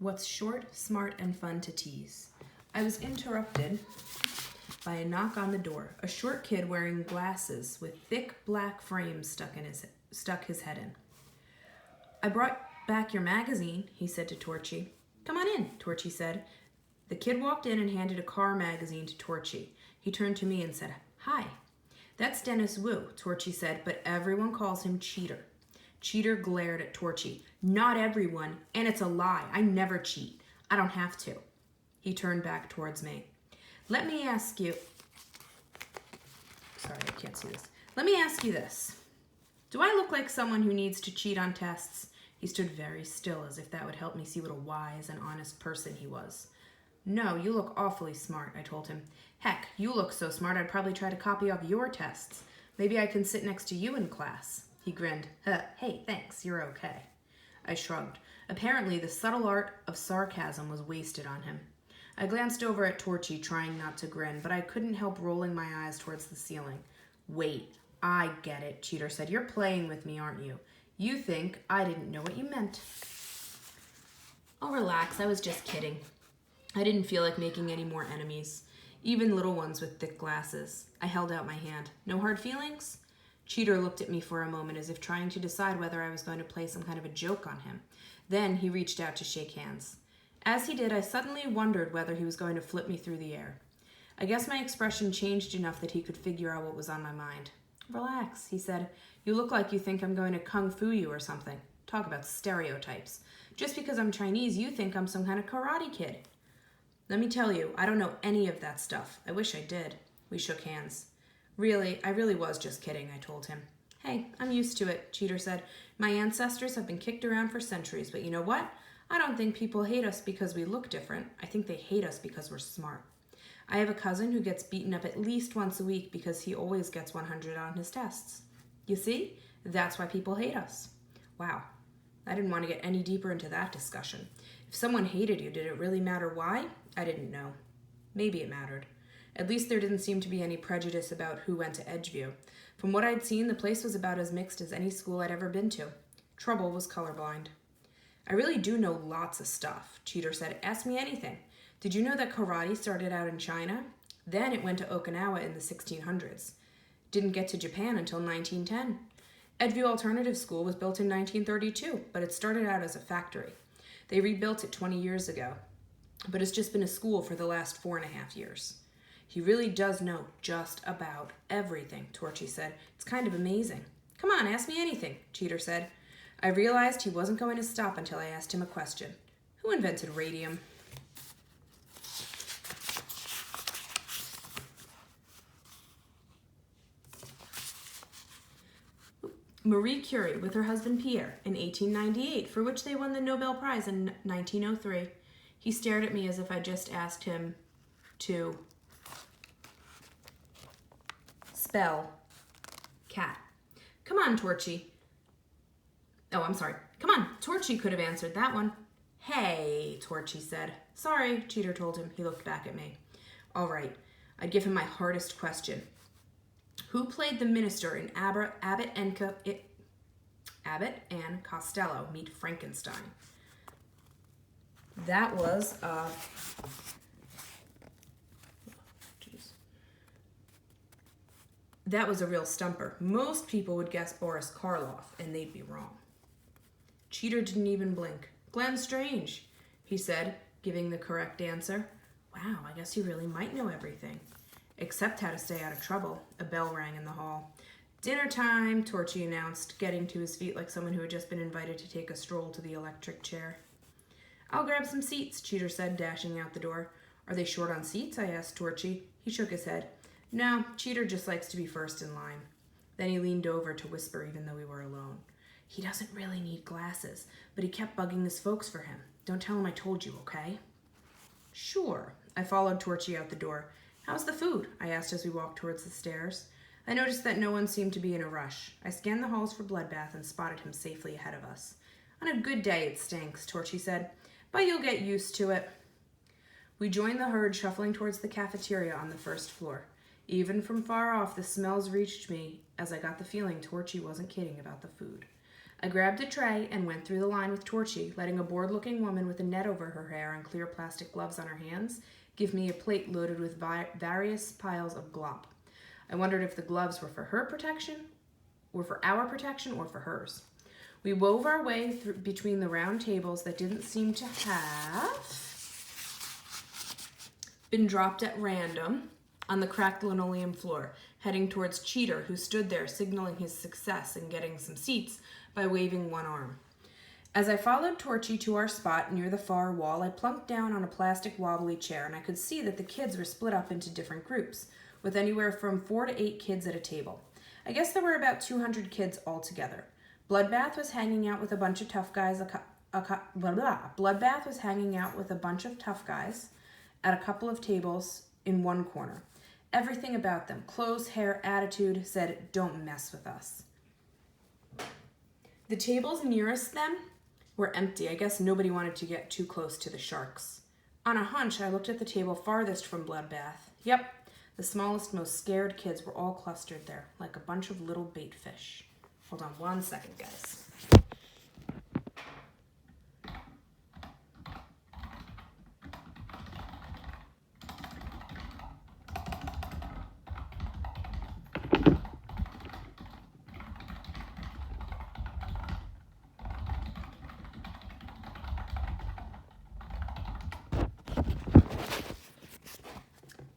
What's short, smart, and fun to tease? I was interrupted by a knock on the door. A short kid wearing glasses with thick black frames stuck his head in. I brought back your magazine, he said to Torchy. Come on in, Torchy said. The kid walked in and handed a car magazine to Torchy. He turned to me and said, Hi. That's Dennis Wu, Torchy said, but everyone calls him Cheater. Cheater glared at Torchy. Not everyone, and it's a lie. I never cheat. I don't have to. He turned back towards me. Let me ask you this. Do I look like someone who needs to cheat on tests? He stood very still as if that would help me see what a wise and honest person he was. No, you look awfully smart, I told him. Heck, you look so smart I'd probably try to copy off your tests. Maybe I can sit next to you in class. He grinned. Hey, thanks, you're okay. I shrugged. Apparently, the subtle art of sarcasm was wasted on him. I glanced over at Torchy, trying not to grin, but I couldn't help rolling my eyes towards the ceiling. Wait, I get it, Cheater said. You're playing with me, aren't you? You think I didn't know what you meant. Oh, relax, I was just kidding. I didn't feel like making any more enemies, even little ones with thick glasses. I held out my hand. No hard feelings? Cheater looked at me for a moment as if trying to decide whether I was going to play some kind of a joke on him. Then he reached out to shake hands. As he did, I suddenly wondered whether he was going to flip me through the air. I guess my expression changed enough that he could figure out what was on my mind. Relax, he said. You look like you think I'm going to kung fu you or something. Talk about stereotypes. Just because I'm Chinese, you think I'm some kind of karate kid. Let me tell you, I don't know any of that stuff. I wish I did. We shook hands. I really was just kidding, I told him. Hey, I'm used to it, Cheater said. My ancestors have been kicked around for centuries, but you know what? I don't think people hate us because we look different. I think they hate us because we're smart. I have a cousin who gets beaten up at least once a week because he always gets 100 on his tests. You see? That's why people hate us. Wow. I didn't want to get any deeper into that discussion. If someone hated you, did it really matter why? I didn't know. Maybe it mattered. At least there didn't seem to be any prejudice about who went to Edgeview. From what I'd seen, the place was about as mixed as any school I'd ever been to. Trouble was colorblind. I really do know lots of stuff, Cheater said. Ask me anything. Did you know that karate started out in China? Then it went to Okinawa in the 1600s. Didn't get to Japan until 1910. Edgeview Alternative School was built in 1932, but it started out as a factory. They rebuilt it 20 years ago, but it's just been a school for the last 4.5 years. He really does know just about everything, Torchy said. It's kind of amazing. Come on, ask me anything, Cheater said. I realized he wasn't going to stop until I asked him a question. Who invented radium? Marie Curie with her husband Pierre in 1898, for which they won the Nobel Prize in 1903. He stared at me as if I just asked him to spell cat. Come on, Torchy. Oh, I'm sorry. Come on, Torchy could have answered that one. Hey, Torchy said. Sorry, Cheater told him. He looked back at me. All right, I'd give him my hardest question. Who played the minister in Abbott and Costello Meet Frankenstein? That was that was a real stumper. Most people would guess Boris Karloff, and they'd be wrong. Cheater didn't even blink. Glenn Strange, he said, giving the correct answer. Wow, I guess you really might know everything. Except how to stay out of trouble. A bell rang in the hall. Dinner time, Torchy announced, getting to his feet like someone who had just been invited to take a stroll to the electric chair. I'll grab some seats, Cheater said, dashing out the door. Are they short on seats? I asked Torchy. He shook his head. No, Cheater just likes to be first in line. Then he leaned over to whisper even though we were alone. He doesn't really need glasses, but he kept bugging his folks for him. Don't tell him I told you, okay? Sure. I followed Torchy out the door. How's the food? I asked as we walked towards the stairs. I noticed that no one seemed to be in a rush. I scanned the halls for Bloodbath and spotted him safely ahead of us. On a good day it stinks, Torchy said, but you'll get used to it. We joined the herd shuffling towards the cafeteria on the first floor. Even from far off, the smells reached me as I got the feeling Torchy wasn't kidding about the food. I grabbed a tray and went through the line with Torchy, letting a bored-looking woman with a net over her hair and clear plastic gloves on her hands give me a plate loaded with various piles of glop. I wondered if the gloves were for her protection, or for our protection, or for hers. We wove our way through between the round tables that didn't seem to have been dropped at random on the cracked linoleum floor, heading towards Cheater, who stood there signaling his success in getting some seats by waving one arm. As I followed Torchy to our spot near the far wall, I plunked down on a plastic wobbly chair, and I could see that the kids were split up into different groups, with anywhere from 4 to 8 kids at a table. I guess there were about 200 kids altogether. Bloodbath was hanging out with a bunch of tough guys. Bloodbath was hanging out with a bunch of tough guys at a couple of tables in one corner. Everything about them, clothes, hair, attitude, said, "Don't mess with us." The tables nearest them were empty. I guess nobody wanted to get too close to the sharks. On a hunch, I looked at the table farthest from Bloodbath. Yep, the smallest, most scared kids were all clustered there, like a bunch of little bait fish. Hold on one second, guys.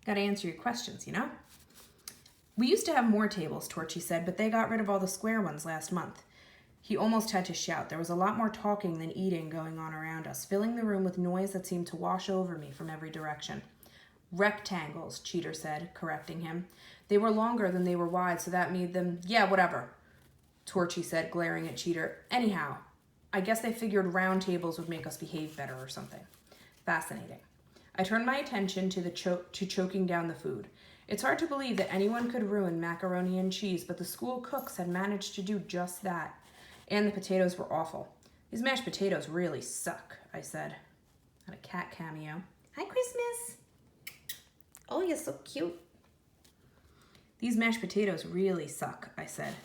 Gotta answer your questions, you know? We used to have more tables, Torchy said, but they got rid of all the square ones last month. He almost had to shout. There was a lot more talking than eating going on around us, filling the room with noise that seemed to wash over me from every direction. Rectangles, Cheater said, correcting him. They were longer than they were wide, so that made them, yeah, whatever, Torchy said, glaring at Cheater. Anyhow, I guess they figured round tables would make us behave better or something. Fascinating. I turned my attention to choking down the food. It's hard to believe that anyone could ruin macaroni and cheese, but the school cooks had managed to do just that. And the potatoes were awful. "These mashed potatoes really suck," I said. Had a cat cameo. "Hi, Christmas." "Oh, you're so cute." "These mashed potatoes really suck," I said.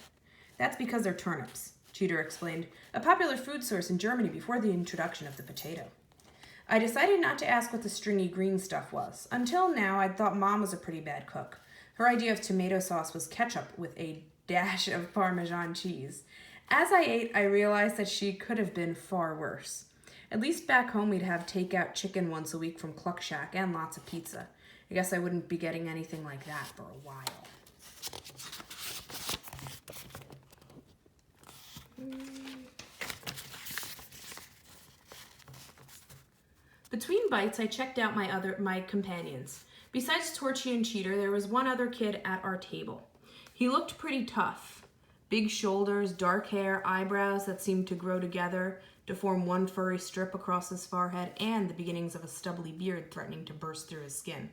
"That's because they're turnips," Cheater explained, "a popular food source in Germany before the introduction of the potato." I decided not to ask what the stringy green stuff was. Until now, I'd thought Mom was a pretty bad cook. Her idea of tomato sauce was ketchup with a dash of Parmesan cheese. As I ate, I realized that she could have been far worse. At least back home, we'd have takeout chicken once a week from Cluck Shack and lots of pizza. I guess I wouldn't be getting anything like that for a while. Between bites, I checked out my companions. Besides Torchy and Cheater, there was one other kid at our table. He looked pretty tough. Big shoulders, dark hair, eyebrows that seemed to grow together to form one furry strip across his forehead, and the beginnings of a stubbly beard threatening to burst through his skin.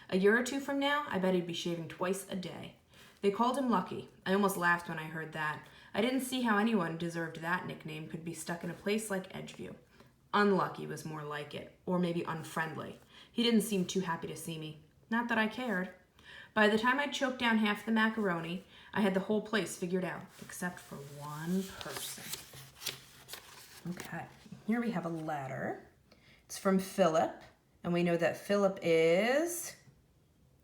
A year or two from now, I bet he'd be shaving twice a day. They called him Lucky. I almost laughed when I heard that. I didn't see how anyone who deserved that nickname could be stuck in a place like Edgeview. Unlucky was more like it, or maybe unfriendly. He didn't seem too happy to see me. Not that I cared. By the time I'd choked down half the macaroni, I had the whole place figured out, except for one person. Okay, here we have a letter. It's from Philip, and we know that Philip is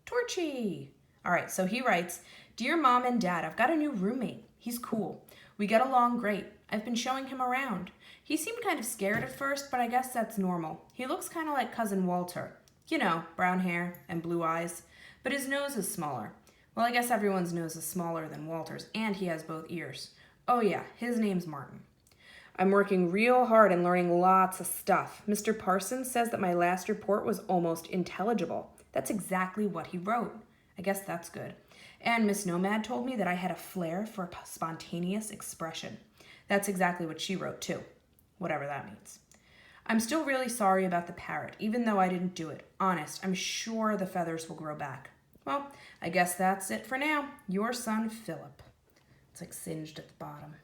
Torchy. All right, so he writes, "Dear Mom and Dad, I've got a new roommate. He's cool. We get along great. I've been showing him around. He seemed kind of scared at first, but I guess that's normal. He looks kind of like Cousin Walter. You know, brown hair and blue eyes. But his nose is smaller. Well, I guess everyone's nose is smaller than Walter's, and he has both ears. Oh yeah, his name's Martin. I'm working real hard and learning lots of stuff. Mr. Parsons says that my last report was almost intelligible. That's exactly what he wrote. I guess that's good. And Miss Nomad told me that I had a flair for spontaneous expression. That's exactly what she wrote, too. Whatever that means. I'm still really sorry about the parrot, even though I didn't do it. Honest, I'm sure the feathers will grow back. Well, I guess that's it for now. Your son, Philip." It's like singed at the bottom.